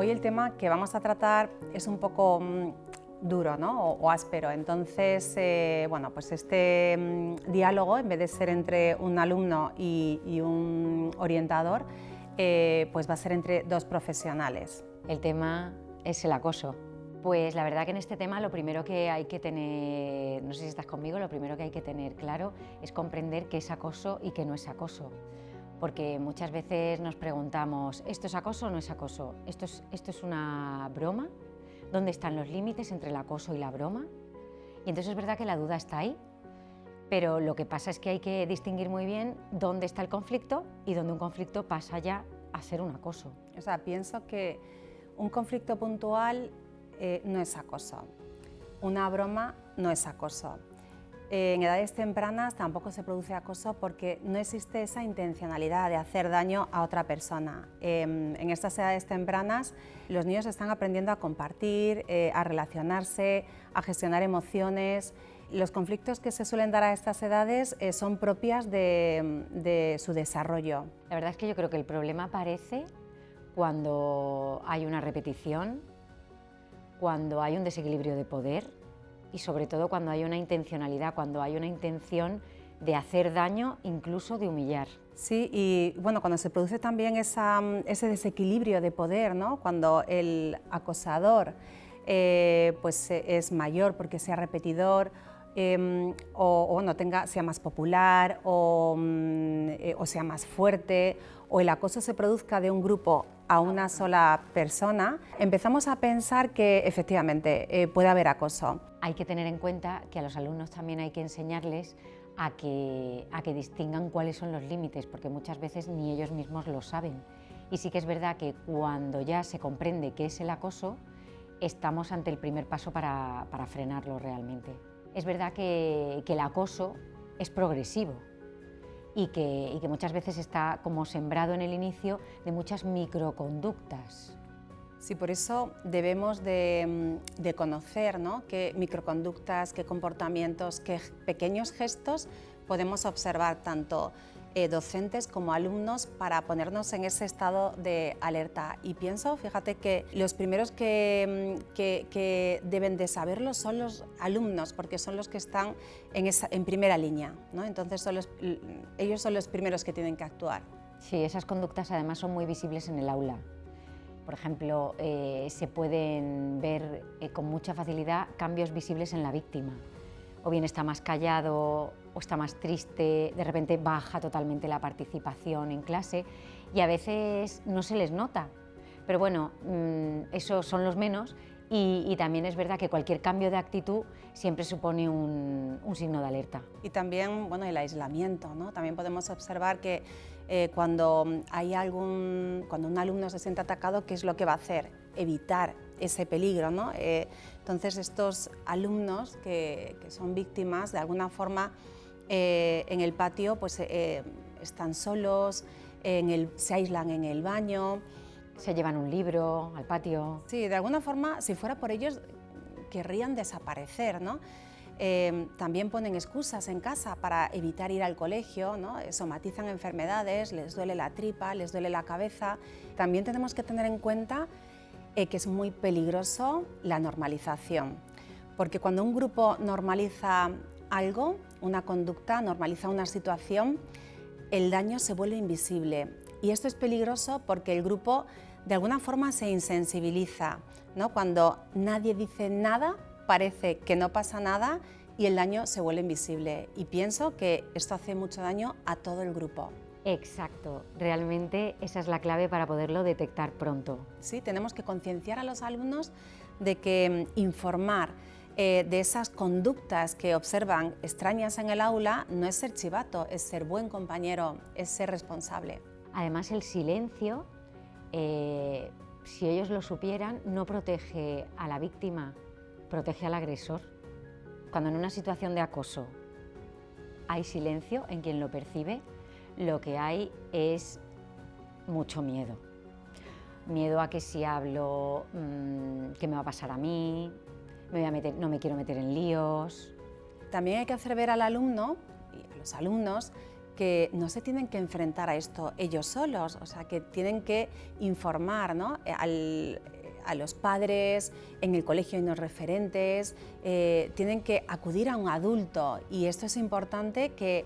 Hoy el tema que vamos a tratar es un poco duro, ¿no? o áspero. Entonces, bueno, pues este diálogo, en vez de ser entre un alumno y un orientador, pues va a ser entre dos profesionales. El tema es el acoso. Pues la verdad que en este tema lo primero que hay que tener, no sé si estás conmigo, lo primero que hay que tener claro es comprender qué es acoso y qué no es acoso. Porque muchas veces nos preguntamos, ¿esto es acoso o no es acoso? ¿Esto es una broma? ¿Dónde están los límites entre el acoso y la broma? Y entonces es verdad que la duda está ahí, pero lo que pasa es que hay que distinguir muy bien dónde está el conflicto y dónde un conflicto pasa ya a ser un acoso. O sea, pienso que un conflicto puntual no es acoso, una broma no es acoso. En edades tempranas tampoco se produce acoso porque no existe esa intencionalidad de hacer daño a otra persona. En estas edades tempranas los niños están aprendiendo a compartir, a relacionarse, a gestionar emociones. Los conflictos que se suelen dar a estas edades son propias de su desarrollo. La verdad es que yo creo que el problema aparece cuando hay una repetición, cuando hay un desequilibrio de poder y sobre todo cuando hay una intencionalidad, cuando hay una intención de hacer daño, incluso de humillar. Sí, y bueno, cuando se produce también ese desequilibrio de poder, ¿no? Cuando el acosador pues es mayor porque sea repetidor, o no sea más popular o sea más fuerte, o el acoso se produzca de un grupo a una sola persona, empezamos a pensar que efectivamente puede haber acoso. Hay que tener en cuenta que a los alumnos también hay que enseñarles a que distingan cuáles son los límites, porque muchas veces ni ellos mismos lo saben. Y sí que es verdad que cuando ya se comprende qué es el acoso, estamos ante el primer paso para frenarlo realmente. Es verdad que el acoso es progresivo y que muchas veces está como sembrado en el inicio de muchas microconductas. Sí, por eso debemos de conocer, ¿no?, qué microconductas, qué comportamientos, qué pequeños gestos podemos observar tanto docentes como alumnos para ponernos en ese estado de alerta. Y pienso, fíjate, que los primeros que deben de saberlo son los alumnos, porque son los que están en primera línea, ¿no? Entonces ellos son los primeros que tienen que actuar. Sí, esas conductas además son muy visibles en el aula. Por ejemplo, se pueden ver con mucha facilidad cambios visibles en la víctima. O bien está más callado, o está más triste, de repente baja totalmente la participación en clase y a veces no se les nota. Pero bueno, esos son los menos y también es verdad que cualquier cambio de actitud siempre supone un signo de alerta. Y también, bueno, el aislamiento, ¿no? También podemos observar que cuando un alumno se siente atacado, ¿qué es lo que va a hacer? Evitar ese peligro, ¿no? Entonces estos alumnos que son víctimas, de alguna forma en el patio pues, están solos, se aíslan en el baño. Se llevan un libro al patio. Sí, de alguna forma, si fuera por ellos, querrían desaparecer, ¿no? También ponen excusas en casa para evitar ir al colegio, ¿no? Somatizan enfermedades, les duele la tripa, les duele la cabeza. También tenemos que tener en cuenta que es muy peligroso la normalización, porque cuando un grupo normaliza algo, una conducta, normaliza una situación, el daño se vuelve invisible. Y esto es peligroso porque el grupo de alguna forma se insensibiliza, ¿no? Cuando nadie dice nada, parece que no pasa nada y el daño se vuelve invisible. Y pienso que esto hace mucho daño a todo el grupo. Exacto, realmente esa es la clave para poderlo detectar pronto. Sí, tenemos que concienciar a los alumnos de que informar de esas conductas que observan extrañas en el aula no es ser chivato, es ser buen compañero, es ser responsable. Además, el silencio, si ellos lo supieran, no protege a la víctima, protege al agresor. Cuando en una situación de acoso hay silencio en quien lo percibe, lo que hay es mucho miedo. Miedo a que si hablo, ¿qué me va a pasar a mí? No me quiero meter en líos. También hay que hacer ver al alumno y a los alumnos que no se tienen que enfrentar a esto ellos solos, o sea, que tienen que informar, ¿no?, a los padres, en el colegio hay unos referentes, tienen que acudir a un adulto, y esto es importante que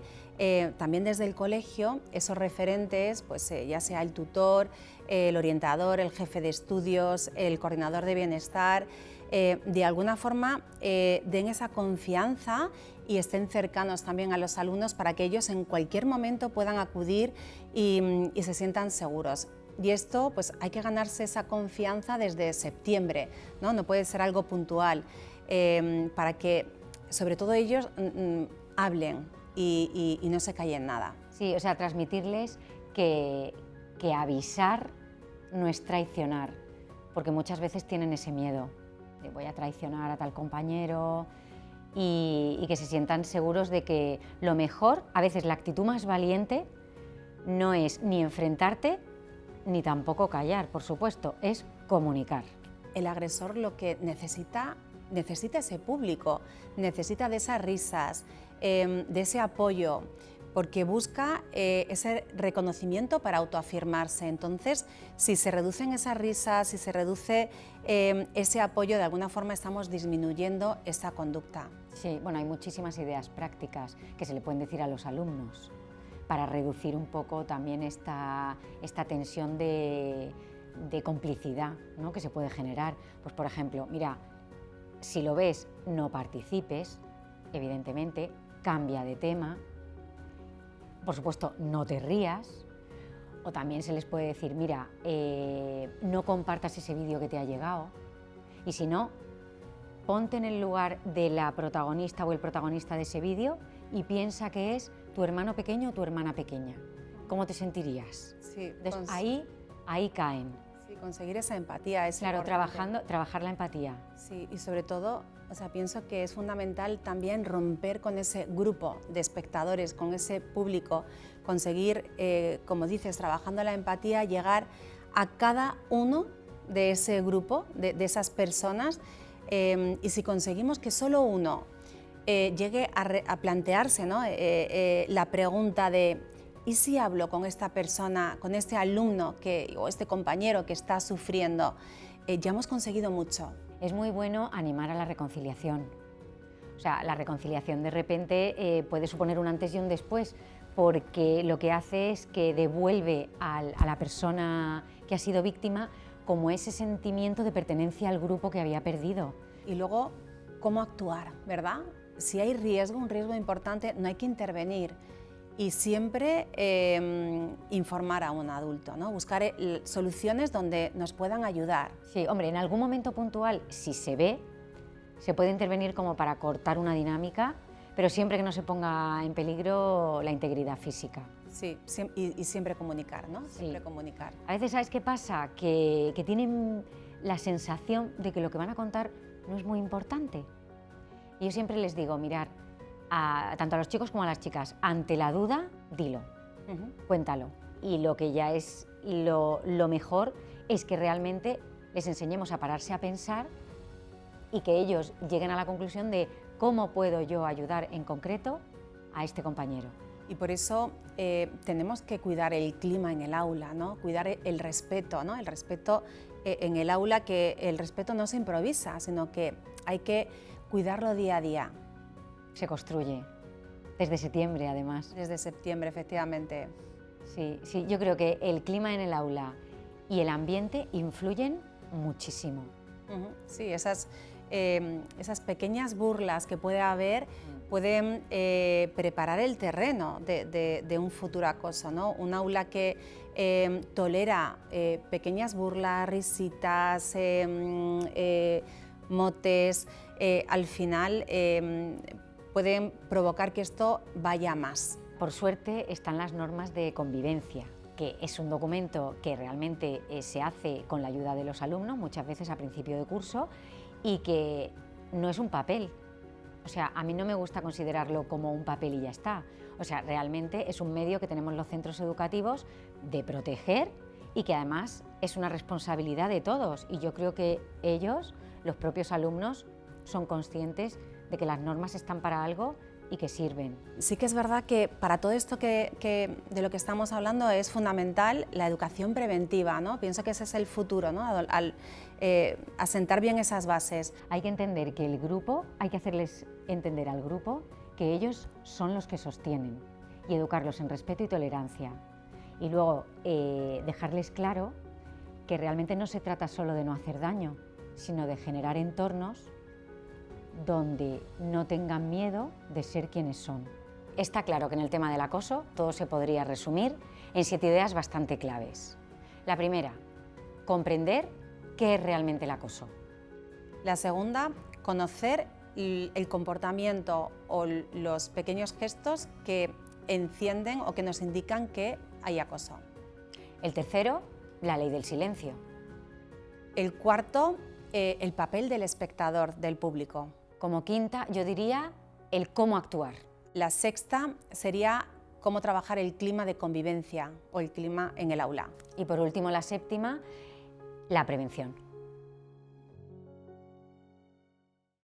también desde el colegio esos referentes, pues ya sea el tutor, el orientador, el jefe de estudios, el coordinador de bienestar, de alguna forma den esa confianza y estén cercanos también a los alumnos para que ellos en cualquier momento puedan acudir y se sientan seguros. Y esto, pues hay que ganarse esa confianza desde septiembre, ¿no? No puede ser algo puntual, para que sobre todo ellos hablen y no se callen nada. Sí, o sea, transmitirles que avisar no es traicionar, porque muchas veces tienen ese miedo de voy a traicionar a tal compañero, y que se sientan seguros de que lo mejor, a veces la actitud más valiente, no es ni enfrentarte ni tampoco callar, por supuesto, es comunicar. El agresor lo que necesita ese público, necesita de esas risas, de ese apoyo, porque busca ese reconocimiento para autoafirmarse. Entonces, si se reducen esas risas, si se reduce ese apoyo, de alguna forma estamos disminuyendo esa conducta. Sí, bueno, hay muchísimas ideas prácticas que se le pueden decir a los alumnos para reducir un poco también esta tensión de complicidad, ¿no?, que se puede generar. Pues, por ejemplo, mira, si lo ves, no participes, evidentemente, cambia de tema. Por supuesto, no te rías, o también se les puede decir, mira, no compartas ese vídeo que te ha llegado, y si no, ponte en el lugar de la protagonista o el protagonista de ese vídeo y piensa que es tu hermano pequeño o tu hermana pequeña. ¿Cómo te sentirías? Sí, entonces, ahí caen. Sí, conseguir esa empatía es claro, importante. trabajar la empatía. Sí, y sobre todo, o sea, pienso que es fundamental también romper con ese grupo de espectadores, con ese público, conseguir, como dices, trabajando la empatía, llegar a cada uno de ese grupo, de esas personas, y si conseguimos que solo uno llegue a plantearse, ¿no?, la pregunta de ¿y si hablo con esta persona, con este alumno o este compañero que está sufriendo? Ya hemos conseguido mucho. Es muy bueno animar a la reconciliación. O sea, la reconciliación de repente puede suponer un antes y un después, porque lo que hace es que devuelve a la persona que ha sido víctima como ese sentimiento de pertenencia al grupo que había perdido. Y luego, ¿cómo actuar, verdad? Si hay riesgo, un riesgo importante, no hay que intervenir. Y siempre informar a un adulto, ¿no? Buscar soluciones donde nos puedan ayudar. Sí, hombre, en algún momento puntual, si se ve, se puede intervenir como para cortar una dinámica, pero siempre que no se ponga en peligro la integridad física. Sí, y siempre comunicar, ¿no? Sí. Siempre comunicar. A veces, ¿sabes qué pasa? Que tienen la sensación de que lo que van a contar no es muy importante. Y yo siempre les digo, mirad, tanto a los chicos como a las chicas, ante la duda, dilo, cuéntalo. Y lo que ya es lo mejor es que realmente les enseñemos a pararse a pensar y que ellos lleguen a la conclusión de cómo puedo yo ayudar en concreto a este compañero. Y por eso tenemos que cuidar el clima en el aula, ¿no? Cuidar el respeto, ¿no? El respeto en el aula, que el respeto no se improvisa, sino que hay que cuidarlo día a día. Se construye, desde septiembre además. Desde septiembre, efectivamente. Sí, sí, yo creo que el clima en el aula y el ambiente influyen muchísimo. Sí, esas pequeñas burlas que puede haber pueden preparar el terreno de un futuro acoso, ¿no? Un aula que tolera pequeñas burlas, risitas, motes, al final pueden provocar que esto vaya a más. Por suerte están las normas de convivencia, que es un documento que realmente se hace con la ayuda de los alumnos, muchas veces a principio de curso, y que no es un papel. O sea, a mí no me gusta considerarlo como un papel y ya está. O sea, realmente es un medio que tenemos los centros educativos de proteger y que además es una responsabilidad de todos. Y yo creo que ellos, los propios alumnos, son conscientes de que las normas están para algo y que sirven. Sí que es verdad que para todo esto de lo que estamos hablando es fundamental la educación preventiva, ¿no? Pienso que ese es el futuro, ¿no? Al asentar bien esas bases. Hay que entender que el grupo, hay que hacerles entender al grupo que ellos son los que sostienen y educarlos en respeto y tolerancia. Y luego dejarles claro que realmente no se trata solo de no hacer daño, sino de generar entornos donde no tengan miedo de ser quienes son. Está claro que en el tema del acoso todo se podría resumir en 7 ideas bastante claves. La primera, comprender qué es realmente el acoso. La segunda, conocer el comportamiento o los pequeños gestos que encienden o que nos indican que hay acoso. El tercero, la ley del silencio. El cuarto, el papel del espectador, del público. Como quinta, yo diría el cómo actuar. La sexta sería cómo trabajar el clima de convivencia o el clima en el aula. Y por último, la séptima, la prevención.